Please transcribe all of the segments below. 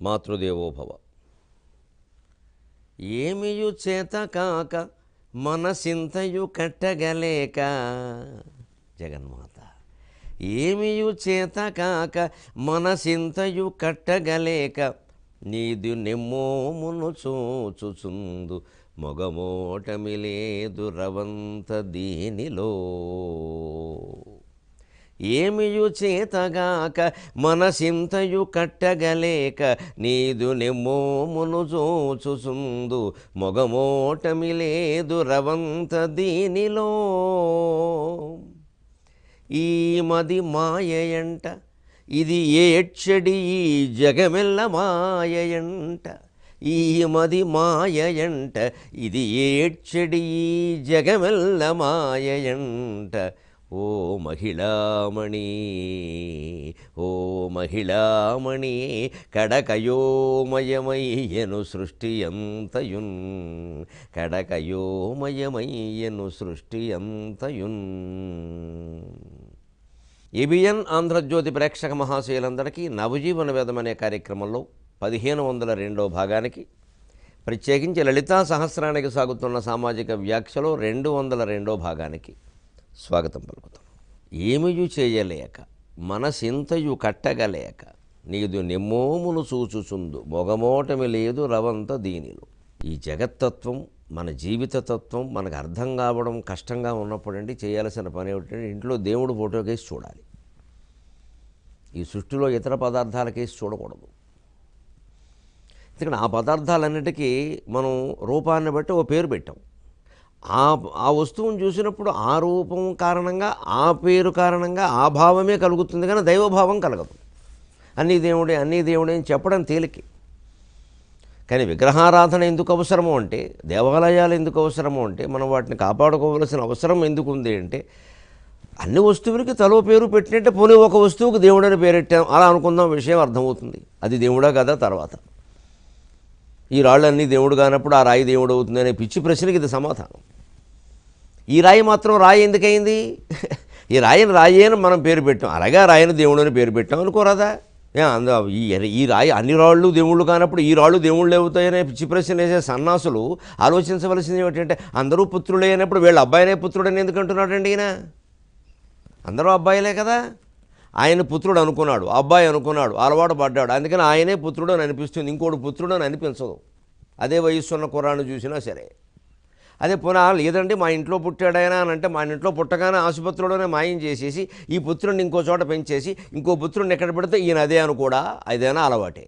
మాతృదేవోభవ. ఏమియు చేతకాక మనసింతయు కట్టగలేక, జగన్మాత ఏమియు చేతకాక మనసింతయు కట్టగలేక, నీదు నెమ్మోమును చూచుచుందు మొగమోటమి లేదు రవంత దీనిలో. ఏమియు చేతగాక మనసింతయు కట్టగలేక, నీదు నెమ్మోమును చూచుచుందు మొగమోటమి లేదు రవంత దీనిలో. ఈ మది మాయయంట ఇది ఏడ్చెడి ఈ జగమెల్ల మాయయంట, ఈ మది మాయయంట ఇది ఏడ్చెడి ఈ జగమెల్ల మాయయంట. ఓ మహిళామణి, ఓ మహిళామణి, కడకయోమయమయ్యను సృష్టి అంతయున్, కడకయోమయమయ్యను సృష్టి అంతయున్. ఏబిఎన్ ఆంధ్రజ్యోతి ప్రేక్షక మహాశయులందరికీ నవజీవన వేదం అనే కార్యక్రమంలో 1502వ భాగానికి, ప్రత్యేకించి లలితా సహస్రానికి సాగుతున్న సామాజిక వ్యాఖ్యలో 202వ భాగానికి స్వాగతం పలుకుతాం. ఏమియు చేయలేక మనసింతయు కట్టగలేక, నీదు నెమ్మోమును చూచుచుందు మొగమోటమి లేదు రవంత దీనిలో. ఈ జగత్తత్వం, మన జీవిత తత్వం మనకు అర్థం కావడం కష్టంగా ఉన్నప్పుడండి చేయాల్సిన పని ఏమిటంటే ఇంట్లో దేవుడు ఫోటో కేసి చూడాలి. ఈ సృష్టిలో ఇతర పదార్థాల కేసి చూడకూడదు. ఎందుకంటే ఆ పదార్థాలన్నిటికీ మనం రూపాన్ని బట్టి ఓ పేరు పెట్టాం. ఆ వస్తువును చూసినప్పుడు ఆ రూపం కారణంగా, ఆ పేరు కారణంగా ఆ భావమే కలుగుతుంది, కానీ దైవభావం కలగదు. అన్నీ దేవుడే అన్నీ దేవుడే అని చెప్పడం తేలికే. కానీ విగ్రహారాధన ఎందుకు అవసరమో అంటే, దేవాలయాలు ఎందుకు అవసరమో అంటే, మనం వాటిని కాపాడుకోవలసిన అవసరం ఎందుకు ఉంది అంటే, అన్ని వస్తువులకి తలో పేరు పెట్టినట్టే పోనీ ఒక వస్తువుకు దేవుడని పేరెట్టాం అలా అనుకుందాం, విషయం అర్థమవుతుంది. అది దేవుడా కదా తర్వాత. ఈ రాళ్ళన్నీ దేవుడు కానప్పుడు ఆ రాయి దేవుడు అవుతుంది అనే పిచ్చి ప్రశ్నకి ఇది సమాధానం. ఈ రాయి మాత్రం రాయి ఎందుకయింది? ఈ రాయిని రాయి అని మనం పేరు పెట్టాం, అలాగే రాయిని దేవుడు అని పేరు పెట్టాం అనుకోరాదా? ఈ రాయి అన్ని రాళ్ళు దేవుళ్ళు కానప్పుడు ఈ రాళ్ళు దేవుళ్ళు అవుతాయనే పిచ్చి ప్రశ్న వేసే సన్నాసులు ఆలోచించవలసింది ఏమిటంటే, అందరూ పుత్రులే అయినప్పుడు వీళ్ళ అబ్బాయినే పుత్రుడని ఎందుకు అంటున్నాడండి ఈయన? అందరూ అబ్బాయిలే కదా. ఆయన పుత్రుడు అనుకున్నాడు, అబ్బాయి అనుకున్నాడు, అలవాటు పడ్డాడు, అందుకని ఆయనే పుత్రుడు అని అనిపిస్తుంది, ఇంకోటి పుత్రుడు అని అనిపించదు. అదే వయస్సు ఉన్న కుర్రాన్ని చూసినా సరే. అదే పునః లేదండి మా ఇంట్లో పుట్టాడైనా అని అంటే, మా ఇంట్లో పుట్టగానే ఆసుపత్రిలోనే మాయం చేసేసి ఈ పుత్రుడిని ఇంకో చోట పెంచేసి ఇంకో పుత్రుడిని ఎక్కడ పెడితే ఈయన అదే అని కూడా అదేనా అలవాటే.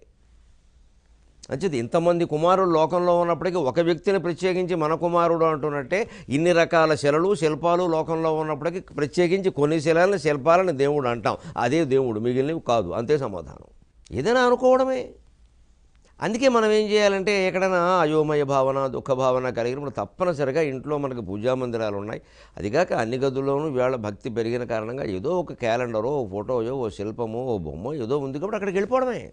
అంచేది ఇంతమంది కుమారులు లోకంలో ఉన్నప్పటికీ ఒక వ్యక్తిని ప్రత్యేకించి మన కుమారుడు అంటున్నట్టే, ఇన్ని రకాల శిలలు శిల్పాలు లోకంలో ఉన్నప్పటికీ ప్రత్యేకించి కొన్ని శిలలను శిల్పాలని దేవుడు అంటాం, అదే దేవుడు, మిగిలినవి కాదు. అంతే సమాధానం. ఏదైనా అనుకోవడమే. అందుకే మనం ఏం చేయాలంటే, ఎక్కడైనా అయోమయ భావన దుఃఖ భావన కలిగినప్పుడు తప్పనిసరిగా ఇంట్లో మనకు పూజా మందిరాలు ఉన్నాయి. అదిగాక అన్ని గదుల్లోనూ వేళ భక్తి పెరిగిన కారణంగా ఏదో ఒక క్యాలెండరో ఓ ఫోటోయో ఓ శిల్పమో ఓ బొమ్మ ఏదో ఉంది కాబట్టి అక్కడికి వెళ్ళిపోవడమే.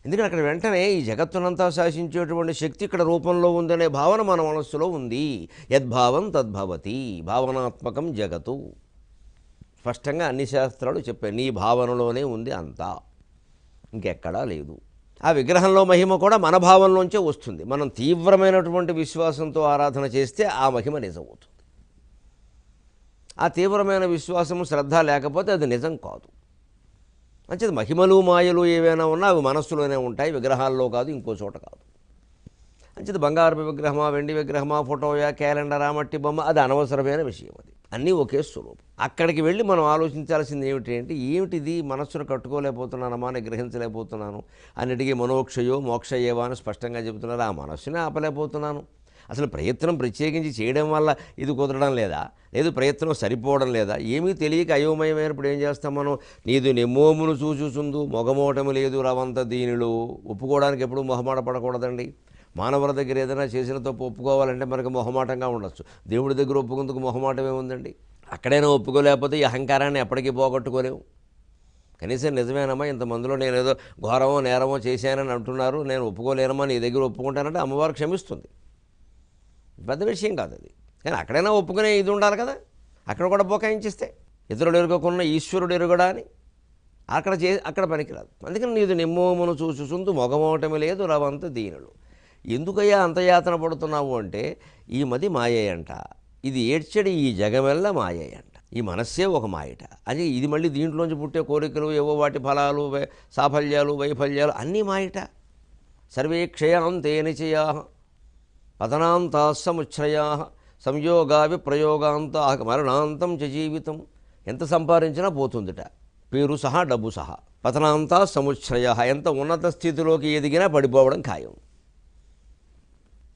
ఎందుకంటే అక్కడ వెంటనే ఈ జగత్తునంతా శాసించేటువంటి శక్తి ఇక్కడ రూపంలో ఉందనే భావన మన మనస్సులో ఉంది. యద్భావం తద్భవతి, భావనాత్మకం జగత్తు. స్పష్టంగా అన్ని శాస్త్రాలు చెప్పాయి, నీ భావనలోనే ఉంది అంతా, ఇంకెక్కడా లేదు. ఆ విగ్రహంలో మహిమ కూడా మన భావంలోంచే వస్తుంది. మనం తీవ్రమైనటువంటి విశ్వాసంతో ఆరాధన చేస్తే ఆ మహిమ నిజమవుతుంది. ఆ తీవ్రమైన విశ్వాసము శ్రద్ధ లేకపోతే అది నిజం కాదు. అంచేది మహిమలు మాయలు ఏవైనా ఉన్నా అవి మనస్సులోనే ఉంటాయి, విగ్రహాల్లో కాదు, ఇంకో చోట కాదు. అంచేది బంగారు విగ్రహమా, వెండి విగ్రహమా, ఫోటోయా, క్యాలెండరా, మట్టి బొమ్మ, అది అనవసరమైన విషయం. అది అన్నీ ఒకే స్వరూపం. అక్కడికి వెళ్ళి మనం ఆలోచించాల్సింది ఏమిటిది మనస్సును కట్టుకోలేకపోతున్నానమ్మా, నిగ్రహించలేకపోతున్నాను, అన్నిటికీ మనోక్షయో మోక్షయేవా అని స్పష్టంగా చెబుతున్నారు. ఆ మనస్సునే ఆపలేకపోతున్నాను. అసలు ప్రయత్నం ప్రత్యేకించి చేయడం వల్ల ఇది కుదరడం లేదా, లేదు ప్రయత్నం సరిపోవడం లేదా, ఏమీ తెలియక అయోమయమైనప్పుడు ఏం చేస్తాం మనం? నీదు నెమ్మోమును చూచుచుందు మొగమోటమి లేదు రవంత దీనిలో. ఒప్పుకోవడానికి ఎప్పుడూ మొహమాట పడకూడదండి. మానవుల దగ్గర ఏదైనా చేసిన తప్పు ఒప్పుకోవాలంటే మనకు మొహమాటంగా ఉండొచ్చు. దేవుడి దగ్గర ఒప్పుకుందుకు మొహమాటమే ఉందండి. అక్కడైనా ఒప్పుకోలేకపోతే ఈ అహంకారాన్ని ఎప్పటికీ పోగొట్టుకోలేము. కనీసం నిజమేనమ్మా, ఇంతమందిలో నేను ఏదో ఘోరమో నేరమో చేశానని అంటున్నారు, నేను ఒప్పుకోలేనమ్మా, నీ దగ్గర ఒప్పుకుంటానంటే అమ్మవారు క్షమిస్తుంది. పెద్ద విషయం కాదు అది. కానీ అక్కడైనా ఒప్పుకునే ఇది ఉండాలి కదా. అక్కడ కూడా బోకాయించిస్తే ఇతరుడు ఎరుగకున్న ఈశ్వరుడు ఎరుగడా అని అక్కడ పనికిరాదు. అందుకని నీదు నిమ్మోమును చూచుచుందు మొగమోటమి లేదు రవంత దీనులు. ఎందుకయ్యా అంత యాతన పడుతున్నావు అంటే ఈ మది మాయేయంట, ఇది ఏడ్చడి ఈ జగమెల్ల మాయేయంట, ఈ మనస్సే ఒక మాయట. అది ఇది మళ్ళీ దీంట్లోంచి పుట్టే కోరికలు ఏవో వాటి ఫలాలు సాఫల్యాలు వైఫల్యాలు అన్నీ మాయట. సర్వే క్షయాంతే నిచయా పతనాంతా సముచ్ఛ్రయా సంయోగా విప్రయోగాంత మరణాంతం చ జీవితం. ఎంత సంపాదించినా పోతుందిట, పేరు సహా డబ్బు సహా. పతనాంతా సముచ్ఛ్రయ, ఎంత ఉన్నత స్థితిలోకి ఎదిగినా పడిపోవడం ఖాయం.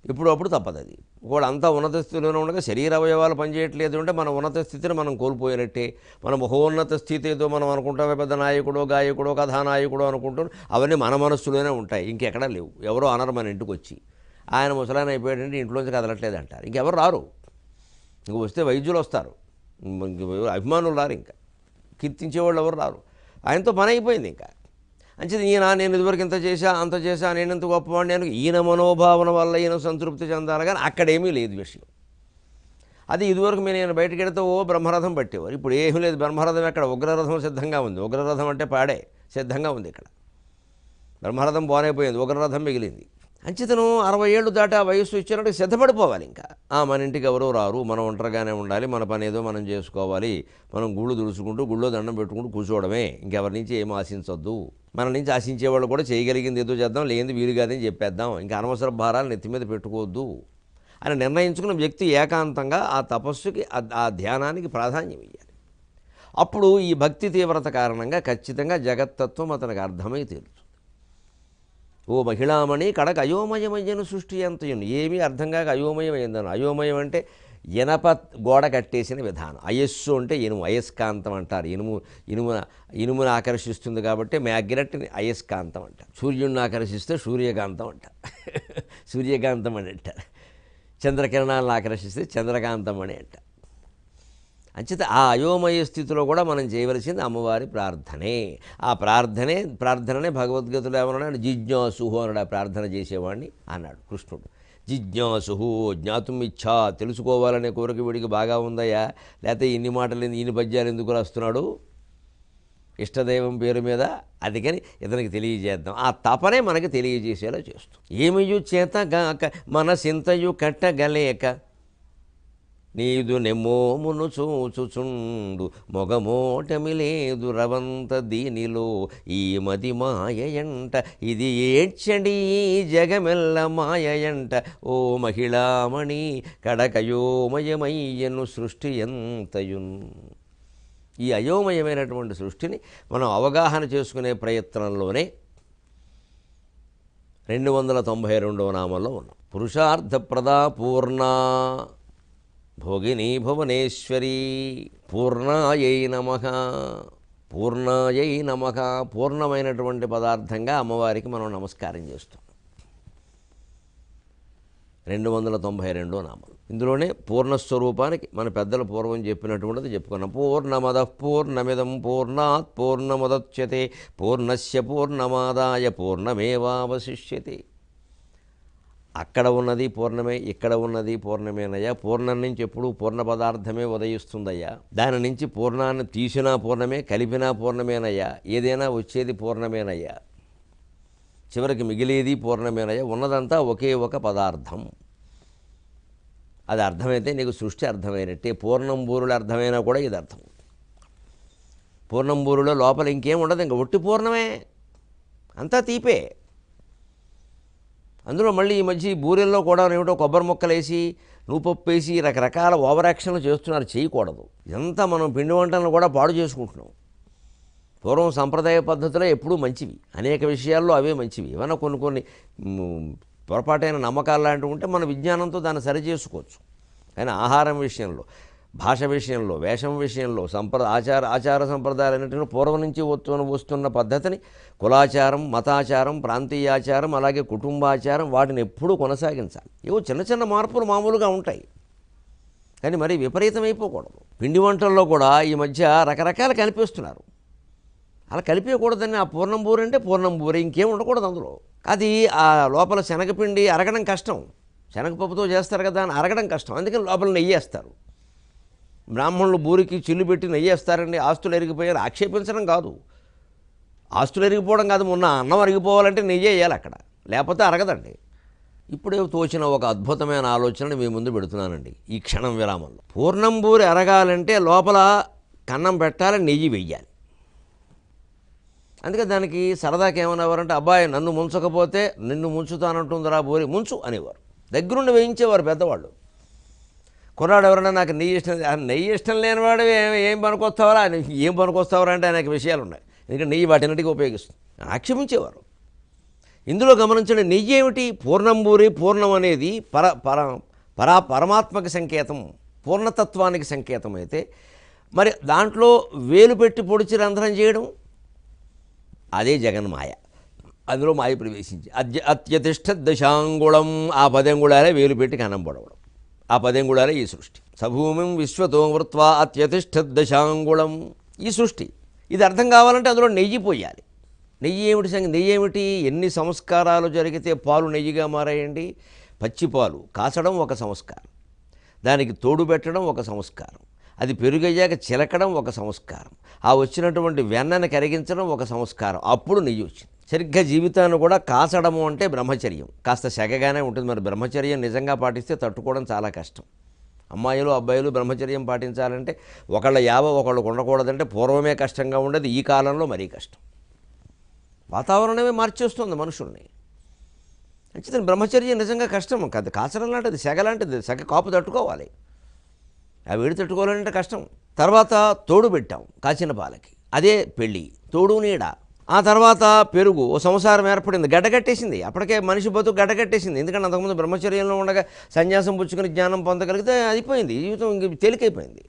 ఇప్పుడు అప్పుడు తప్పదు. అది ఒకవేళ అంతా ఉన్నత స్థితిలోనే ఉండగా శరీర అవయవాలు పనిచేయట్లేదు అంటే మన ఉన్నత స్థితిని మనం కోల్పోయినట్టే. మన మహోన్నత స్థితి ఏదో మనం అనుకుంటామే, పెద్ద నాయకుడో గాయకుడో కథానాయకుడో అనుకుంటాం, అవన్నీ మన మనస్సులోనే ఉంటాయి, ఇంకెక్కడా లేవు. ఎవరో అనరు మన ఇంటికి వచ్చి, ఆయన ముసలాయన అయిపోయాడంటే ఇంట్లోంచి కదలట్లేదు అంటారు. ఇంకెవరు రారు. ఇంక వస్తే వైద్యులు వస్తారు, అభిమానులు రారు, ఇంకా కీర్తించేవాళ్ళు ఎవరు రారు. ఆయనతో పని అయిపోయింది. ఇంకా అంచేది నేను ఇదివరకు ఇంత చేశా అంత చేశా, నేను ఎంత గొప్పవాడిని, నేను ఈయన మనోభావన వల్ల ఈయన సంతృప్తి చెందాలి, కానీ అక్కడేమీ లేదు విషయం. అది ఇదివరకు నేను బయటకు వెళితే బ్రహ్మరథం పట్టేవారు, ఇప్పుడు ఏమీ లేదు. బ్రహ్మరథం ఎక్కడ, ఉగ్రరథం సిద్ధంగా ఉంది. ఉగ్రరథం అంటే పాడే సిద్ధంగా ఉంది. ఇక్కడ బ్రహ్మరథం పోనైపోయింది, ఉగ్రరథం మిగిలింది. అంచేతను 60 ఏళ్ళు దాటి ఆ వయస్సు ఇచ్చినట్టు సిద్ధపడిపోవాలి. ఇంకా మన ఇంటికి ఎవరో రారు, మనం ఒంటరిగానే ఉండాలి, మన పని ఏదో మనం చేసుకోవాలి, మనం గుళ్ళు దుడుచుకుంటూ గుళ్ళో దండం పెట్టుకుంటూ కూర్చోవడమే, ఇంకెవరి నుంచి ఏం ఆశించొద్దు. మన నుంచి ఆశించేవాళ్ళు కూడా చేయగలిగింది ఏదో చేద్దాం, లేనిది వీలు కాదని చెప్పేద్దాం, ఇంకా అనవసర భారాలు నెత్తి మీద పెట్టుకోవద్దు అని నిర్ణయించుకున్న వ్యక్తి ఏకాంతంగా ఆ తపస్సుకి ఆ ధ్యానానికి ప్రాధాన్యం ఇవ్వాలి. అప్పుడు ఈ భక్తి తీవ్రత కారణంగా ఖచ్చితంగా జగత్తత్వం అతనికి అర్థమై తీరుతుంది. ఓ మహిళామణి కడక అయోమయమయ్యను సృష్టి ఎంతయును. ఏమీ అర్థం కాక అయోమయమైందను. అయోమయం అంటే ఇనప గోడ కట్టేసిన విధానం. అయస్సు అంటే ఇనుము, అయస్కాంతం అంటారు. ఇనుమును ఆకర్షిస్తుంది కాబట్టి మ్యాగ్నెట్ని అయస్కాంతం అంటారు. సూర్యుడిని ఆకర్షిస్తే సూర్యకాంతం అంటారు. సూర్యకాంతం అని అంటారు. చంద్రకిరణాలను ఆకర్షిస్తే చంద్రకాంతం అని అంటారు. అంచేత ఆ అయోమయ స్థితిలో కూడా మనం చేయవలసింది అమ్మవారి ప్రార్థనే. ఆ ప్రార్థననే భగవద్గీతలో ఏమన్నాడు, జిజ్ఞాసుహు అన్నాడు. ఆ ప్రార్థన చేసేవాడిని అన్నాడు కృష్ణుడు. జిజ్ఞాసుహు, జ్ఞాతుమిచ్చా, తెలుసుకోవాలనే కోరిక వీడికి బాగా ఉందయ్యా, లేకపోతే ఇన్ని మాటలు ఇన్ని పద్యాలు ఎందుకు రాస్తున్నాడు ఇష్టదైవం పేరు మీద, అందుకని ఇతనికి తెలియజేద్దాం. ఆ తపనే మనకి తెలియజేసేలా చేస్తుంది. ఏమియు చేతగాక మనసింతయు కట్టగలేక నీదు నెమ్మోమును చూచుచుండు మొగమోటమి లేదు రవంత దీనిలో ఈ మది మాయయంట, ఇది ఏడ్చండి జగమెల్ల మాయయంట, ఓ మహిళామణి కడకయోమయమయ్యను సృష్టి ఎంతయున్. ఈ అయోమయమైనటువంటి సృష్టిని మనం అవగాహన చేసుకునే ప్రయత్నంలోనే 292వ నామంలో ఉన్నాం. పురుషార్థప్రదా పూర్ణ భోగిని భువనేశ్వరి పూర్ణాయై నమః. పూర్ణాయై నమః, పూర్ణమైనటువంటి పదార్థంగా అమ్మవారికి మనం నమస్కారం చేస్తాం. 292వ నామం. ఇందులోనే పూర్ణస్వరూపానికి మన పెద్దల పూర్వం చెప్పినటువంటిది చెప్పుకున్నాం. పూర్ణమదః పూర్ణమిదం పూర్ణాత్ పూర్ణముదచ్యతే పూర్ణస్య పూర్ణమాదాయ పూర్ణమేవావశిష్యతే. అక్కడ ఉన్నది పూర్ణమే, ఇక్కడ ఉన్నది పూర్ణమేనయ్యా. పూర్ణం నుంచి ఎప్పుడు పూర్ణ పదార్థమే ఉదయిస్తుందయ్యా. దాని నుంచి పూర్ణాన్ని తీసినా పూర్ణమే, కలిపినా పూర్ణమేనయ్యా. ఏదైనా వచ్చేది పూర్ణమేనయ్యా, చివరికి మిగిలేది పూర్ణమేనయ్యా. ఉన్నదంతా ఒకే ఒక పదార్థం. అది అర్థమైతే నీకు సృష్టి అర్థమైనట్టే. పూర్ణంబూరులు అర్థమైనా కూడా ఇది అర్థం. పూర్ణంబూరులో లోపల ఇంకేం ఉండదు, ఇంక ఒట్టి పూర్ణమే, అంతా తీపే. అందులో మళ్ళీ ఈ మధ్య బూరెల్లో కూడా ఏమిటో కొబ్బరి ముక్కలు వేసి నూపప్పు వేసి రకరకాల ఓవర్ యాక్షన్లు చేస్తున్నారు. చేయకూడదు. ఇదంతా మనం పిండి వంటలను కూడా పాడు చేసుకుంటున్నాం. పూర్వం సంప్రదాయ పద్ధతులే ఎప్పుడూ మంచివి, అనేక విషయాల్లో అవే మంచివి. ఏమైనా కొన్ని పొరపాటైన నమ్మకాలు లాంటివి ఉంటే మన విజ్ఞానంతో దాన్ని సరిచేసుకోవచ్చు. కానీ ఆహారం విషయంలో, భాష విషయంలో, వేషం విషయంలో, ఆచార సంప్రదాయాలన్నింటినీ పూర్వం నుంచి వస్తున్న పద్ధతిని కులాచారం, మతాచారం, ప్రాంతీయాచారం, అలాగే కుటుంబాచారం, వాటిని ఎప్పుడూ కొనసాగించాలి. ఏవో చిన్న చిన్న మార్పులు మామూలుగా ఉంటాయి, కానీ మరి విపరీతమైపోకూడదు. పిండి వంటల్లో కూడా ఈ మధ్య రకరకాలు కలిపేస్తున్నారు. అలా కలిపేయకూడదని. ఆ పూర్ణం బూరె అంటే పూర్ణం బూరె, ఇంకేం ఉండకూడదు అందులో. అది ఆ లోపల శనగపిండి అరగడం కష్టం. శనగపప్పుతో చేస్తారు కదా, అని అరగడం కష్టం. అందుకని లోపల నెయ్యి వేస్తారు. బ్రాహ్మణులు బూరికి చిల్లు పెట్టి నెయ్యి వేస్తారండి, ఆస్తులు ఎరిగిపోయారు. ఆక్షేపించడం కాదు, ఆస్తులు అరిగిపోవడం కాదు, మొన్న అన్నం అరిగిపోవాలంటే నెయ్యి వేయాలి అక్కడ, లేకపోతే అరగదండి. ఇప్పుడే తోచిన ఒక అద్భుతమైన ఆలోచనని మీ ముందు పెడుతున్నానండి ఈ క్షణం విరామంలో. పూర్ణంబూరి అరగాలంటే లోపల కన్నం పెట్టాలి, నెయ్యి వెయ్యాలి. అందుకే దానికి సరదాకి ఏమనేవారంటే, అబ్బాయి నన్ను ముంచకపోతే నిన్ను ముంచుతానంటుందిరా బోరి, ముంచు అనేవారు. దగ్గరుండి వేయించేవారు పెద్దవాళ్ళు. కుర్రాడు ఎవరైనా నాకు నెయ్యి ఇష్టం, నెయ్యి ఇష్టం లేనివాడు ఏం పనికొస్తావరా, ఏం పనికొస్తావరా అంటే అనేక విషయాలు ఉన్నాయి. ఎందుకంటే నెయ్యి వాటిన్నిటికీ ఉపయోగిస్తుంది. ఆక్షేపించేవారు. ఇందులో గమనించండి, నెయ్యి ఏమిటి? పూర్ణంబూరి, పూర్ణం అనేది పరమాత్మకి సంకేతం, పూర్ణతత్వానికి సంకేతం అయితే, మరి దాంట్లో వేలు పెట్టి పొడిచి రంధ్రం చేయడం అదే జగన్మాయ. అందులో మాయ ప్రవేశించి అత్యతిష్ట దశాంగుళం, ఆ 10 అంగుళాలే వేలు పెట్టి కన్నం పొడవడం, ఆ 10 అంగుళాలే ఈ సృష్టి. సభూమిం విశ్వతో వృత్వా అత్యతిష్ట దశాంగుళం, ఈ సృష్టి. ఇది అర్థం కావాలంటే అందులో నెయ్యి పోయాలి. నెయ్యి ఏమిటి సంగతి? నెయ్యి ఏమిటి? ఎన్ని సంస్కారాలు జరిగితే పాలు నెయ్యిగా మారాయండి. పచ్చిపాలు కాచడం ఒక సంస్కారం, దానికి తోడు పెట్టడం ఒక సంస్కారం, అది పెరుగయ్యాక చిలకడం ఒక సంస్కారం, ఆ వచ్చినటువంటి వెన్నను కరిగించడం ఒక సంస్కారం, అప్పుడు నెయ్యి వచ్చింది. సరిగ్గా జీవితాన్ని కూడా కాచడము అంటే బ్రహ్మచర్యం. కాస్త సెగగానే ఉంటుంది. మరి బ్రహ్మచర్యం నిజంగా పాటిస్తే తట్టుకోవడం చాలా కష్టం. అమ్మాయిలు అబ్బాయిలు బ్రహ్మచర్యం పాటించాలంటే ఒకళ్ళ యావ ఒకళ్ళు ఉండకూడదంటే పూర్వమే కష్టంగా ఉండేది, ఈ కాలంలో మరీ కష్టం. వాతావరణమే మార్చేస్తుంది మనుషుల్ని. ఖచ్చితంగా బ్రహ్మచర్యం నిజంగా కష్టం కాదు. కాచడం లాంటిది, సెగ లాంటిది. సెగ కాపు తట్టుకోవాలి, ఆ వేడి తట్టుకోవాలంటే కష్టం. తర్వాత తోడు పెట్టాం కాచిన పాలకి, అదే పెళ్ళి, తోడు నీడ. ఆ తర్వాత పెరుగు, ఓ సంసారం ఏర్పడింది, గడ్డగట్టేసింది. అప్పటికే మనిషి బతుకు గడ్డగట్టేసింది. ఎందుకంటే అంతకుముందు బ్రహ్మచర్యంలో ఉండగా సన్యాసం పుచ్చుకొని జ్ఞానం పొందగలిగితే అయిపోయింది, జీవితం ఇంక తేలికైపోయింది.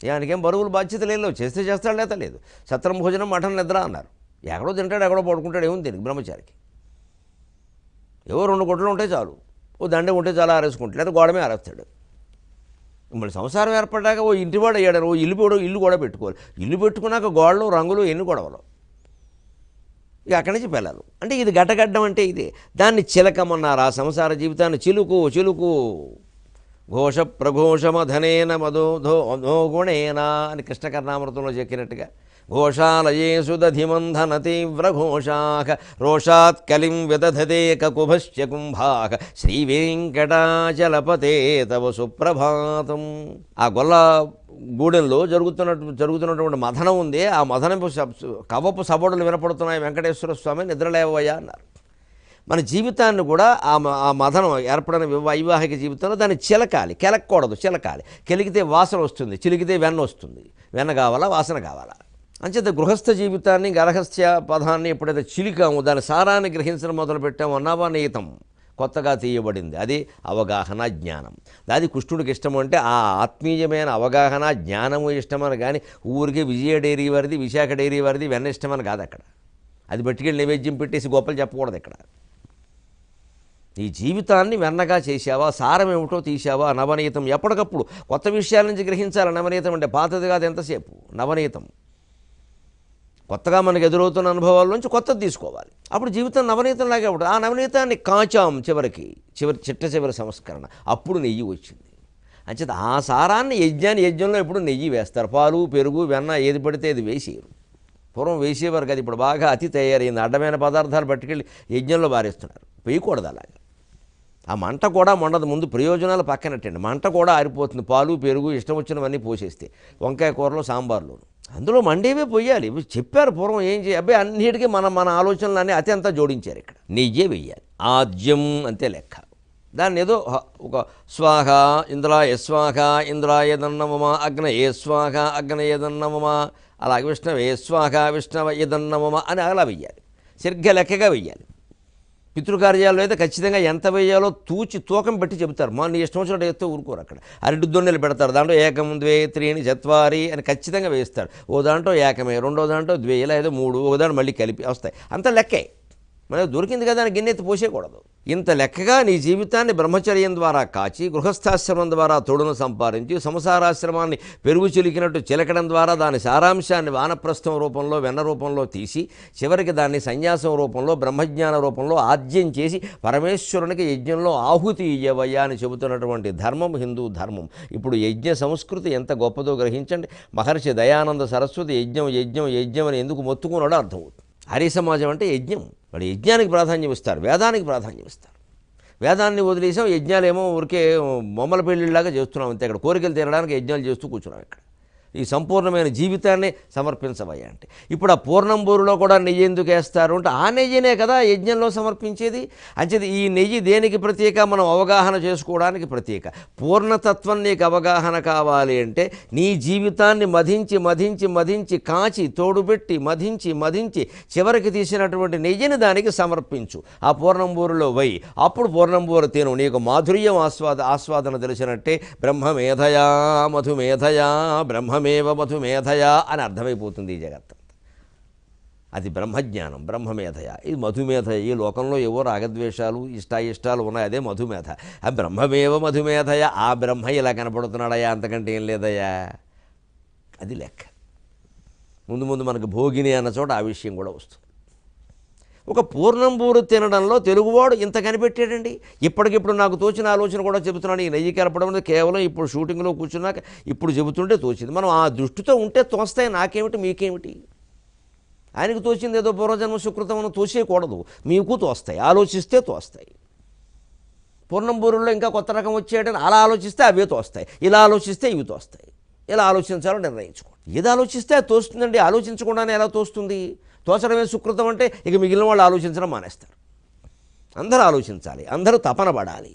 దానికేం బరువులు బాధ్యతలు ఏం లేవు. చేస్తే చేస్తాడు, లేత లేదు. సత్రం భోజనం మఠం నిద్ర అన్నారు. ఎక్కడో తింటాడు, ఎక్కడో పడుకుంటాడు, ఏముంది దీనికి బ్రహ్మచారికి? ఏవో 2 గుడ్డలు ఉంటే చాలు, ఓ దండే ఉంటే చాలా ఆరేసుకుంటాడు, లేదా గోడమే ఆరేస్తాడు. మళ్ళీ సంసారం ఏర్పడ్డాక ఓ ఇంటివాడు అయ్యాడు, ఓ ఇల్లు కూడా పెట్టుకోవాలి. ఇల్లు పెట్టుకున్నాక గోడలు రంగులు ఎన్ని గొడవలు, ఇక అక్కడి నుంచి పిల్లలు. అంటే ఇది గడ్డగడ్డం అంటే ఇదే. దాన్ని చిలకమన్నారు. ఆ సంసార జీవితాన్ని చిలుకు చిలుకు ఘోష ప్రఘోషమధనేన మధోధో గుణేనా అని కృష్ణకర్ణామృతంలో చెక్కినట్టుగా, ఘోషాలయేషు దధిమంధన తీవ్ర ఘోషాక రోషాత్ కలిం విదధతే కకుభశ్చ కుంభాక శ్రీవేంకటాచలపతే తవ సుప్రభాతం. ఆ గొల్ల గూడెంలో జరుగుతున్నటువంటి మథనం ఉంది. ఆ మథనపు కవపు సబడులు వినపడుతున్నాయి. వెంకటేశ్వర స్వామి నిద్రలేవయ్యా అన్నారు. మన జీవితాన్ని కూడా ఆ మథనం ఏర్పడిన వైవాహిక జీవితంలో దాన్ని చిలకాలి. కెలకూడదు, చిలకాలి. కెలిగితే వాసన వస్తుంది, చిలికితే వెన్న వస్తుంది. వెన్న కావాలా, వాసన కావాలా? అంచేత గృహస్థ జీవితాన్ని, గరహస్థ్య పదాన్ని ఎప్పుడైతే చిలికాము, దాని సారాన్ని గ్రహించడం మొదలుపెట్టాము, నవనీతం కొత్తగా తీయబడింది. అది అవగాహన, జ్ఞానం. అది కృష్ణుడికి ఇష్టం. అంటే ఆ ఆత్మీయమైన అవగాహన, జ్ఞానము ఇష్టమని కానీ ఊరికి విజయ డైరీ వారిది, విశాఖ డైరీ వారిది వెన్న ఇష్టమని కాదు అక్కడ. అది బట్టికెళ్ళి నైవేద్యం పెట్టేసి గొప్పలు చెప్పకూడదు ఇక్కడ. ఈ జీవితాన్ని వెన్నగా చేశావా, సారం ఏమిటో తీసావా, నవనీతం. ఎప్పటికప్పుడు కొత్త విషయాల నుంచి గ్రహించాలి. నవనీతం అంటే పాతది కాదు, ఎంతసేపు నవనీతం. కొత్తగా మనకు ఎదురవుతున్న అనుభవాల నుంచి కొత్తది తీసుకోవాలి. అప్పుడు జీవితం నవనీతంలాగే ఉంటుంది. ఆ నవనీతాన్ని కాచాం చిట్ట చివరి సంస్కరణ, అప్పుడు నెయ్యి వచ్చింది. అంచేత ఆ సారాన్ని యజ్ఞంలో ఎప్పుడు నెయ్యి వేస్తారు. పాలు, పెరుగు, వెన్న ఏది పడితే అది వేసేయరు. పూర్వం వేసేవారు కదా, ఇప్పుడు బాగా అతి తయారైంది. అడ్డమైన పదార్థాలు పట్టుకెళ్ళి యజ్ఞంలో బారేస్తున్నారు. వేయకూడదు అలాగే. ఆ మంట కూడా మండదు. ముందు ప్రయోజనాలు పక్కనట్టండి, మంట కూడా ఆరిపోతుంది. పాలు, పెరుగు ఇష్టం వచ్చినవన్నీ పోసేస్తే, వంకాయ కూరలో, సాంబార్లోను అందులో మండేవే పోయాలి. చెప్పారు పూర్వం ఏం చేయాలి. అబ్బాయి అన్నిటికీ మన ఆలోచనలన్నీ అతి అంతా జోడించారు. ఇక్కడ నెయ్యే వెయ్యాలి. ఆద్యం అంతే లెక్క. దాన్ని ఏదో ఒక స్వాహ ఇంద్రాయ స్వాహ ఇంద్రాయ దన్నమమ అగ్నయే స్వాహ అగ్నయ దన్నమమ, అలాగే విష్ణవే స్వాహ విష్ణవ యదన్నమమ అని అలా వెయ్యాలి. సరిగ్గా లెక్కగా వెయ్యాలి. పితృకార్యాల్లో అయితే ఖచ్చితంగా ఎంత వేయాలో తూకం పెట్టి చెబుతారు. నీ ఇష్టం వచ్చినట్టు వేస్తే ఊరుకోరు. అక్కడ అరటి దొన్నెలు పెడతారు. దాంట్లో 1 2 3 4 అని ఖచ్చితంగా వేస్తారు. ఓ దాంట్లో 1, రెండో దాంట్లో 2, ఇలా ఏదో 3, ఒక దాంట్లో మళ్ళీ కలిపి వస్తాయి. అంత లెక్కే. మనకు దొరికింది కదా అని గిన్నెత్తి పోసేయకూడదు. ఇంత లెక్కగా నీ జీవితాన్ని బ్రహ్మచర్యం ద్వారా కాచి, గృహస్థాశ్రమం ద్వారా తోడును సంపాదించి, సంసారాశ్రమాన్ని పెరుగు చిలికినట్టు చిలకడం ద్వారా దాని సారాంశాన్ని వానప్రస్థం రూపంలో, వెన్న రూపంలో తీసి, చివరికి దాన్ని సన్యాసం రూపంలో, బ్రహ్మజ్ఞాన రూపంలో ఆద్యం చేసి పరమేశ్వరునికి యజ్ఞంలో ఆహుతి ఇయ్యవయ్యా అని చెబుతున్నటువంటి ధర్మం హిందూ ధర్మం. ఇప్పుడు యజ్ఞ సంస్కృతి ఎంత గొప్పదో గ్రహించండి. మహర్షి దయానంద సరస్వతి యజ్ఞం యజ్ఞం యజ్ఞం అని ఎందుకు మొత్తుకున్నాడో అర్థమవుతుంది. ఆర్య సమాజం అంటే యజ్ఞం. వాళ్ళు యజ్ఞానికి ప్రాధాన్యం ఇస్తారు, వేదానికి ప్రాధాన్యం ఇస్తారు. వేదాన్ని వదిలేసాం, యజ్ఞాలేమో ఊరికే బొమ్మల పెళ్ళిళ్ళలాగా చేస్తున్నాం అంతే. ఇక్కడ కోరికలు తీరడానికి యజ్ఞాలు చేస్తూ కూర్చున్నాం. ఇక్కడ ఈ సంపూర్ణమైన జీవితాన్ని సమర్పించవయ్యా అంటే, ఇప్పుడు ఆ పూర్ణంబూరులో కూడా నెయ్యి ఎందుకు వేస్తారు అంటే, ఆ నెయ్యినే కదా యజ్ఞంలో సమర్పించేది. అంచేది ఈ నెయ్యి దేనికి ప్రత్యేక, మనం అవగాహన చేసుకోవడానికి ప్రత్యేక. పూర్ణతత్వం నీకు అవగాహన కావాలి అంటే నీ జీవితాన్ని మధించి మధించి మధించి కాచి తోడుపెట్టి మధించి మధించి చివరికి తీసినటువంటి నెయ్యిని దానికి సమర్పించు. ఆ పూర్ణంబూరులో వై, అప్పుడు పూర్ణంబూరు తిను. నీకు మాధుర్యం ఆస్వాదన తెలిసినట్టే. బ్రహ్మమేధయా మధుమేధయా బ్రహ్మమేవ మధుమేధయా అని అర్థమైపోతుంది ఈ జగత్తు. అది బ్రహ్మజ్ఞానం, బ్రహ్మమేధయ. ఇది మధుమేధయ. ఈ లోకంలో ఏవో రాగద్వేషాలు ఇష్టాయిష్టాలు ఉన్నాయి, అదే మధుమేధ. ఆ బ్రహ్మమేవ మధుమేధయ. ఆ బ్రహ్మ ఇలా కనపడుతున్నాడయా, అంతకంటే ఏం లేదయ్యా. అది లెక్క. ముందు ముందు మనకు భోగిని అన్న చోట ఆ విషయం కూడా వస్తుంది. ఒక పూర్ణంబూరు తినడంలో తెలుగువాడు ఇంత కనిపెట్టాడండి. ఇప్పటికిప్పుడు నాకు తోచిన ఆలోచన కూడా చెబుతున్నాను. ఈ నెయ్యి కలపడం అనేది కేవలం ఇప్పుడు షూటింగ్లో కూర్చున్నాక ఇప్పుడు చెబుతుంటే తోచింది. మనం ఆ దృష్టితో ఉంటే తోస్తాయి. నాకేమిటి మీకేమిటి? ఆయనకు తోచింది ఏదో పూర్వజన్మ సుకృతం అని తోసేయకూడదు. మీకు తోస్తాయి, ఆలోచిస్తే తోస్తాయి. పూర్ణంబూరుల్లో ఇంకా కొత్త రకం వచ్చేయడం అలా ఆలోచిస్తే అవే తోస్తాయి, ఇలా ఆలోచిస్తే ఇవి తోస్తాయి. ఇలా ఆలోచించాలో నిర్ణయించుకోండి. ఏది ఆలోచిస్తే అది తోస్తుందండి. ఆలోచించకుండానే ఎలా తోస్తుంది? తోచడమే సుకృతం అంటే ఇక మిగిలిన వాళ్ళు ఆలోచించడం మానేస్తారు. అందరూ ఆలోచించాలి, అందరూ తపన పడాలి,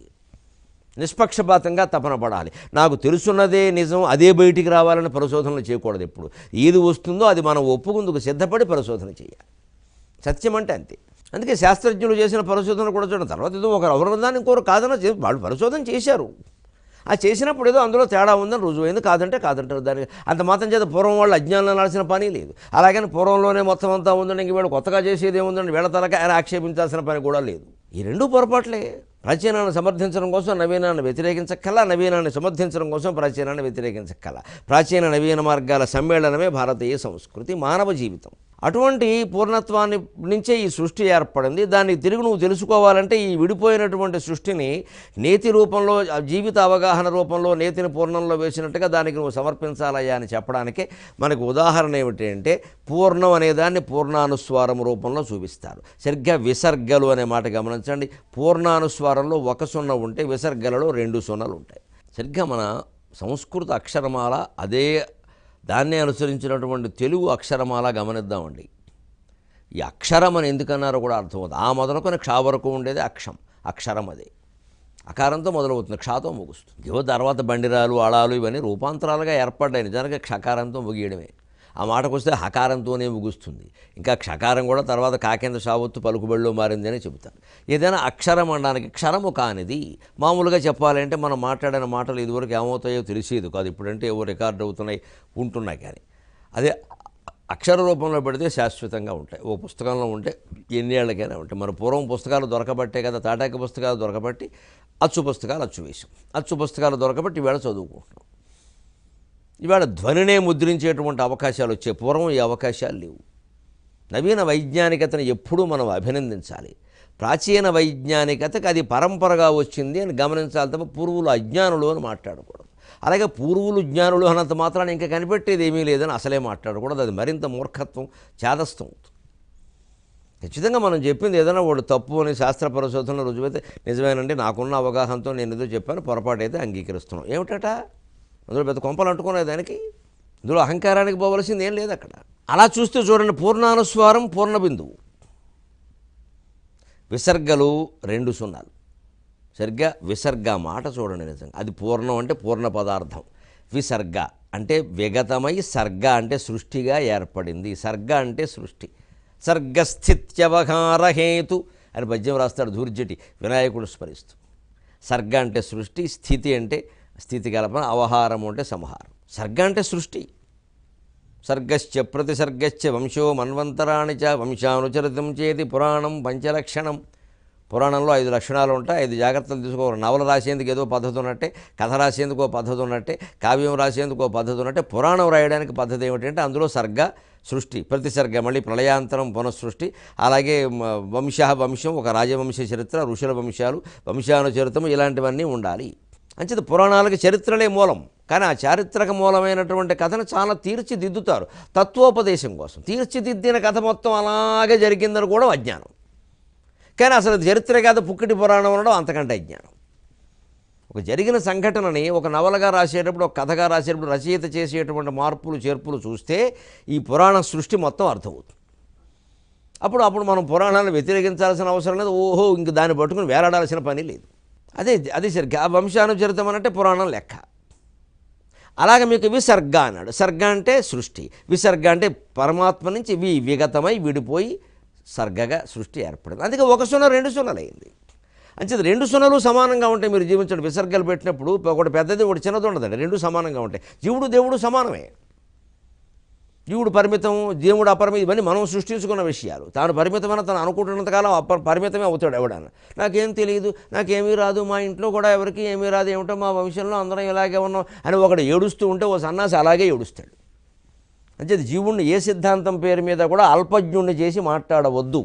నిష్పక్షపాతంగా తపన పడాలి. నాకు తెలుసున్నదే నిజం, అదే బయటికి రావాలని పరిశోధనలు చేయకూడదు. ఎప్పుడు ఏది వస్తుందో అది మనం ఒప్పుకుందుకు సిద్ధపడి పరిశోధన చేయాలి. సత్యం అంటే అంతే. అందుకే శాస్త్రజ్ఞులు చేసిన పరిశోధన కూడా చూడండి. తర్వాత ఏదో ఒకరు అవరోధాన్ని ఇంకోరు కాదన్న వాళ్ళు పరిశోధన చేశారు. ఆ చేసినప్పుడు ఏదో అందులో తేడా ఉందని రుజువైంది. కాదంటే కాదంటారు. దానికి అంత మాత్రం చేత పూర్వం వాళ్ళు అజ్ఞానం అనాల్సిన పని లేదు. అలాగని పూర్వంలోనే మొత్తం అంతా ఉందండి, ఇంక వీళ్ళు కొత్తగా చేసేది ఏముందండి, వీళ్ళ తలక ఆయన ఆక్షేపించాల్సిన పని కూడా లేదు. ఈ రెండూ పొరపాట్లే. ప్రాచీనాన్ని సమర్థించడం కోసం నవీనాన్ని వ్యతిరేకించక్కల, నవీనాన్ని సమర్థించడం కోసం ప్రాచీనాన్ని వ్యతిరేకించక్కల. ప్రాచీన నవీన మార్గాల సమ్మేళనమే భారతీయ సంస్కృతి, మానవ జీవితం. అటువంటి పూర్ణత్వాన్ని నుంచే ఈ సృష్టి ఏర్పడింది. దాన్ని తిరిగి నువ్వు తెలుసుకోవాలంటే ఈ విడిపోయినటువంటి సృష్టిని నేతి రూపంలో, జీవిత అవగాహన రూపంలో నేతిని పూర్ణంలో వేసినట్టుగా దానికి నువ్వు సమర్పించాలయ్యా అని చెప్పడానికే మనకు ఉదాహరణ ఏమిటి అంటే, పూర్ణం అనేదాన్ని పూర్ణానుస్వారం రూపంలో చూపిస్తారు. సరిగ్గా విసర్గలు అనే మాట గమనించండి. పూర్ణానుస్వారంలో ఒక సున్న ఉంటే విసర్గలలో 2 సున్నలు ఉంటాయి. సరిగ్గా మన సంస్కృత అక్షరమాల అదే దాన్నే అనుసరించినటువంటి తెలుగు అక్షరమాల గమనిద్దామండి. ఈ అక్షరం అని ఎందుకన్నారో కూడా అర్థమవుతుంది. ఆ మొదలుకొని క్ష వరకు ఉండేది అక్షరం. అదే అకారంతో మొదలవుతుంది, క్షాతో ముగుస్తుంది. ఇవో తర్వాత బండిరాలు, అళాలు ఇవన్నీ రూపాంతరాలుగా ఏర్పడ్డాయి. నిజానికి క్షకారంతో ముగియడమే. ఆ మాటకు వస్తే హకారంతోనే ముగుస్తుంది. ఇంకా క్షకారం కూడా తర్వాత కాకేంద్ర సావత్తు పలుకుబడిలో మారింది అని చెబుతారు. ఏదైనా అక్షరం అనడానికి క్షరము కానిది. మామూలుగా చెప్పాలంటే మనం మాట్లాడిన మాటలు ఇదివరకు ఏమవుతాయో తెలిసేది కాదు. ఇప్పుడంటే ఏవో రికార్డు అవుతున్నాయి, ఉంటున్నాయి. కానీ అదే అక్షర రూపంలో పెడితే శాశ్వతంగా ఉంటాయి. ఓ పుస్తకంలో ఉంటే ఎన్నేళ్లకైనా ఉంటాయి. మన పూర్వం పుస్తకాలు దొరకబట్టే కదా, తాటాకి పుస్తకాలు దొరకబట్టి అచ్చు పుస్తకాలు అచ్చు వేసాం. అచ్చు పుస్తకాలు దొరకబట్టి ఈవేళ చదువుకుంటున్నాం. ఇవాళ ధ్వనినే ముద్రించేటువంటి అవకాశాలు వచ్చే. పూర్వం ఈ అవకాశాలు లేవు. నవీన వైజ్ఞానికతను ఎప్పుడూ మనం అభినందించాలి. ప్రాచీన వైజ్ఞానికతకు అది పరంపరగా వచ్చింది అని గమనించాలి తప్ప పూర్వులు అజ్ఞానులు అని మాట్లాడకూడదు. అలాగే పూర్వులు జ్ఞానులు అన్నంత మాత్రాన్ని ఇంకా కనిపెట్టేది ఏమీ లేదని అసలే మాట్లాడకూడదు. అది మరింత మూర్ఖత్వం, చేదస్థం అవుతుంది. ఖచ్చితంగా మనం చెప్పింది ఏదైనా వాడు తప్పు అని శాస్త్ర పరిశోధనలో రుజువైతే నిజమేనండి, నాకున్న అవగాహనతో నేను ఏదో చెప్పాను, పొరపాటు అయితే అంగీకరిస్తున్నాం. ఏమిటట అందులో పెద్ద కొంపలు అంటుకునేది దానికి. ఇందులో అహంకారానికి పోవలసింది ఏం లేదు అక్కడ. అలా చూస్తే చూడండి, పూర్ణానుస్వారం పూర్ణబిందువు, విసర్గలు 2 సున్నాలు. సరిగ్గా విసర్గ మాట చూడండి. నిజంగా అది పూర్ణం అంటే పూర్ణ పదార్థం. విసర్గ అంటే విగతమై, సర్గ అంటే సృష్టిగా ఏర్పడింది. సర్గ అంటే సృష్టి. సర్గస్థిత్యవహారహేతు అని పద్యం రాస్తాడు ధూర్జటి వినాయకుడు స్మరిస్తూ. సర్గ అంటే సృష్టి, స్థితి అంటే స్థితి కల్పన, అవహారము అంటే సంహారం. సర్గ అంటే సృష్టి. సర్గశ్చ ప్రతిసర్గశ్చ వంశో మన్వంతరాణి చ వంశానుచరితం చేతి పురాణం పంచలక్షణం. పురాణంలో 5 లక్షణాలు ఉంటాయి. 5 జాగ్రత్తలు తీసుకోవాలి. నవల రాసేందుకు ఏదో పద్ధతి ఉన్నట్టే, కథ రాసేందుకు ఓ పద్ధతి ఉన్నట్టే, కావ్యం రాసేందుకు ఓ పద్ధతి ఉన్నట్టే, పురాణం రాయడానికి పద్ధతి ఏమిటంటే అందులో సర్గ సృష్టి, ప్రతిసర్గ మళ్ళీ ప్రళయాంతరం పునఃసృష్టి, అలాగే వంశం ఒక రాజవంశ చరిత్ర, ఋషుల వంశాలు, వంశానుచరితము ఇలాంటివన్నీ ఉండాలి. అంచేత పురాణాలకు చరిత్రలే మూలం. కానీ ఆ చారిత్రక మూలమైనటువంటి కథను చాలా తీర్చిదిద్దుతారు తత్వోపదేశం కోసం. తీర్చిదిద్దిన కథ మొత్తం అలాగే జరిగిందని కూడా అజ్ఞానం. కానీ అసలు చరిత్ర కథ పుక్కిటి పురాణం అనడం అంతకంటే అజ్ఞానం. ఒక జరిగిన సంఘటనని ఒక నవలగా రాసేటప్పుడు, ఒక కథగా రాసేటప్పుడు రచయిత చేసేటువంటి మార్పులు చేర్పులు చూస్తే ఈ పురాణ సృష్టి మొత్తం అర్థమవుతుంది. అప్పుడు మనం పురాణాలను వ్యతిరేకించాల్సిన అవసరం లేదు. ఓహో ఇంక దాన్ని పట్టుకుని వేలాడాల్సిన పని లేదు. అదే సరిగ్గా ఆ వంశానుచరితం అనంటే పురాణం లెక్క. అలాగే మీకు విసర్గ అన్నాడు. సర్గ అంటే సృష్టి, విసర్గ అంటే పరమాత్మ నుంచి విగతమై విడిపోయి సర్గగా సృష్టి ఏర్పడింది. అందుకే 1 సున్నా 2 సున్నాలు అయింది. అంచేది 2 సున్నాలు సమానంగా ఉంటాయి. మీరు జీవించండి, విసర్గలు పెట్టినప్పుడు ఒకటి పెద్దది ఒకటి చిన్నది ఉండదండి, 2 సమానంగా ఉంటాయి. జీవుడు దేవుడు సమానమే. జీవుడు పరిమితం, దేవుడు అపరిమితం, ఇవన్నీ మనం సృష్టించుకున్న విషయాలు. తాను పరిమితమైన తను అనుకుంటున్నంతకాలం పరిమితమే అవుతాడు ఎవడన్నా. నాకేం తెలియదు, నాకేమీ రాదు, మా ఇంట్లో కూడా ఎవరికి ఏమీ రాదు, ఏమిటో మా వంశంలో అందరం ఇలాగే ఉన్నాం అని ఒకడు ఏడుస్తూ ఉంటే ఓ సన్నాసి అలాగే ఏడుస్తాడు. అంటే జీవుడిని ఏ సిద్ధాంతం పేరు మీద కూడా అల్పజ్ఞుణ్ణి చేసి మాట్లాడవద్దు.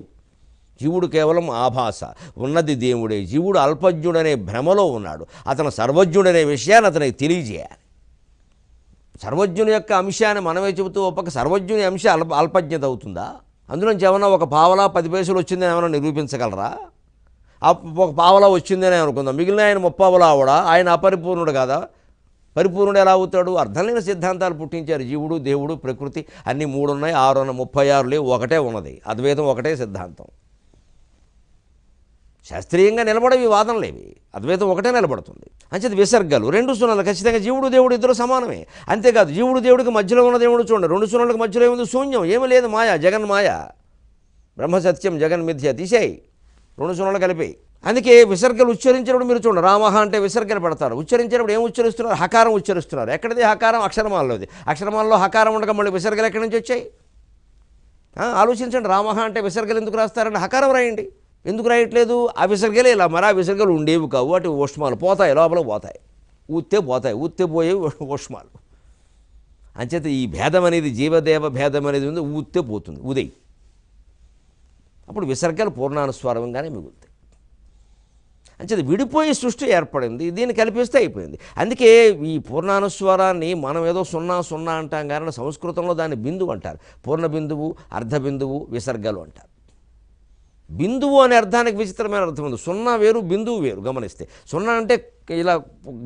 జీవుడు కేవలం ఆభాస, ఉన్నది దేవుడే. జీవుడు అల్పజ్ఞుడనే భ్రమలో ఉన్నాడు. అతను సర్వజ్ఞుడనే విషయాన్ని అతనికి తెలియజేయాలి. సర్వజ్ఞుని యొక్క అంశాన్ని మనమే చెబుతూ ఒక సర్వజ్ఞుని అంశ అల్పజ్ఞత అవుతుందా? అందులోంచి ఏమన్నా ఒక పావలా 10 పైసలు వచ్చిందని ఏమైనా నిరూపించగలరా? ఒక పావలా వచ్చిందని అనుకుందాం, మిగిలిన ఆయన 30 ఆవిడ, ఆయన అపరిపూర్ణుడు కదా, పరిపూర్ణుడు ఎలా అవుతాడు? అర్థం లేని సిద్ధాంతాలు పుట్టించారు. జీవుడు దేవుడు ప్రకృతి అన్నీ 3 ఉన్నాయి, 6 ఉన్నాయి, 36 లేవు, ఒకటే ఉన్నది. అద్వైతం ఒకటే సిద్ధాంతం. శాస్త్రీయంగా నిలబడేవి వాదనలేవి, అద్వైతం ఒకటే నిలబడుతుంది. అంచేది విసర్గలు 2 సున్నాలు ఖచ్చితంగా. జీవుడు దేవుడు ఇద్దరు సమానమే. అంతేకాదు జీవుడు దేవుడికి మధ్యలో ఉన్న దేవుడు చూడండి, 2 సున్నాలకు మధ్యలో ఏముంది? శూన్యం, ఏమీ లేదు, మాయ, జగన్మాయ, బ్రహ్మసత్యం జగన్మిథ్య తీసేయి, 2 సున్నాలు కలిపి. అందుకే విసర్గలు ఉచ్చరించినప్పుడు మీరు చూడండి, రామహ అంటే విసర్గలు పెడతారు. ఉచ్చరించినప్పుడు ఏం ఉచ్చరిస్తున్నారు? హకారం ఉచ్చరిస్తున్నారు. ఎక్కడిది హకారం? అక్షరమాలలోది. అక్షరమాలలో హకారం ఉండగా మళ్ళీ విసర్గలు ఎక్కడి నుంచి వచ్చాయి? ఆలోచించండి. రామహ అంటే విసర్గలు ఎందుకు రాస్తారంటే హకారం రాయండి. ఎందుకు రాయట్లేదు? ఆ విసర్గలే ఇలా, మరి ఆ విసర్గలు ఉండేవి కావు, అటు ఓష్మాలు పోతాయి, లోపల పోతాయి, ఊత్తే పోయేవి ఓష్మాలు. అంచేత ఈ భేదం అనేది, జీవదేవ భేదం అనేది ఉంది, ఊత్తే పోతుంది, ఉదయ్. అప్పుడు విసర్గలు పూర్ణానుస్వారంగానే మిగులుతాయి. అంచేది విడిపోయి సృష్టి ఏర్పడింది, దీన్ని కల్పిస్తే అయిపోయింది. అందుకే ఈ పూర్ణానుస్వరాన్ని మనం ఏదో 0 అంటాం కానీ సంస్కృతంలో దాన్ని బిందువు అంటారు. పూర్ణ బిందువు, అర్ధ బిందువు, విసర్గలు అంటారు. బిందువు అనే అర్థానికి విచిత్రమైన అర్థం ఉంది. 0 వేరు, బిందువు వేరు. గమనిస్తే 0 అంటే ఇలా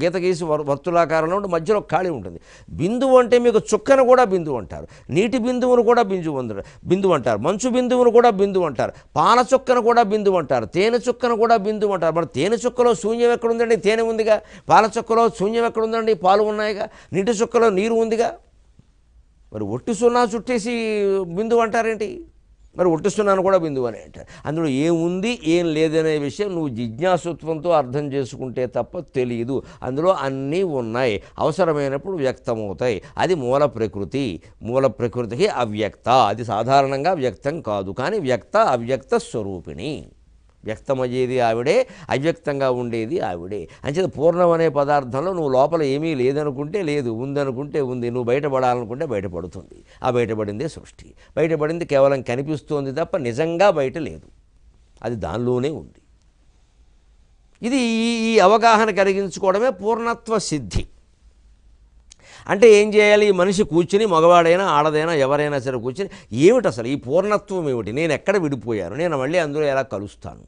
గీత గీసి వర్తులాకారంలో ఉండి మధ్యలో ఖాళీ ఉంటుంది. బిందువు అంటే మీకు చుక్కను కూడా బిందువు అంటారు, నీటి బిందువును కూడా బిందువు అంటారు, మంచు బిందువును కూడా బిందువు అంటారు, పాల చుక్కను కూడా బిందువు అంటారు, తేనె చుక్కను కూడా బిందువు అంటారు. మరి తేనె చుక్కలో శూన్యం ఎక్కడుందండి? తేనె ఉందిగా. పాల చుక్కలో శూన్యం ఎక్కడుందండి? పాలు ఉన్నాయిగా. నీటి చుక్కలో నీరు ఉందిగా. మరి ఒట్టి 0 చుట్టేసి బిందువు అంటారేంటి? మరి ఒట్టి 0 కూడా బిందువు అని అంటారు. అందులో ఏముంది ఏం లేదనే విషయం నువ్వు జిజ్ఞాసుత్వంతో అర్థం చేసుకుంటే తప్ప తెలియదు. అందులో అన్నీ ఉన్నాయి, అవసరమైనప్పుడు వ్యక్తమవుతాయి. అది మూల ప్రకృతి. మూల ప్రకృతికి అవ్యక్త, అది సాధారణంగా వ్యక్తం కాదు, కానీ వ్యక్త అవ్యక్త స్వరూపిణి. వ్యక్తమయ్యేది ఆవిడే, అవ్యక్తంగా ఉండేది ఆవిడే. అంచేత పూర్ణం అనే పదార్థంలో నువ్వు లోపల ఏమీ లేదనుకుంటే లేదు, ఉందనుకుంటే ఉంది, నువ్వు బయటపడాలనుకుంటే బయటపడుతుంది. ఆ బయటపడిందే సృష్టి. బయటపడింది కేవలం కనిపిస్తోంది తప్ప నిజంగా బయట లేదు, అది దానిలోనే ఉంది. ఇది ఈ అవగాహన కలిగించుకోవడమే పూర్ణత్వ సిద్ధి. అంటే ఏం చేయాలి? ఈ మనిషి కూర్చుని, మగవాడైనా ఆడదైనా ఎవరైనా సరే కూర్చుని, ఏమిటి అసలు ఈ పూర్ణత్వం ఏమిటి, నేను ఎక్కడ విడిపోయాను, నేను మళ్ళీ అందులో ఎలా కలుస్తాను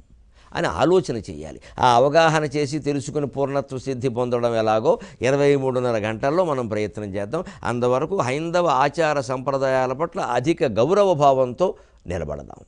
అని ఆలోచన చేయాలి. ఆ అవగాహన చేసి తెలుసుకుని పూర్ణత్వ సిద్ధి పొందడం ఎలాగో 23.5 గంటల్లో మనం ప్రయత్నం చేద్దాం. అంతవరకు హైందవ ఆచార సంప్రదాయాల పట్ల అధిక గౌరవ భావంతో నిలబడదాం.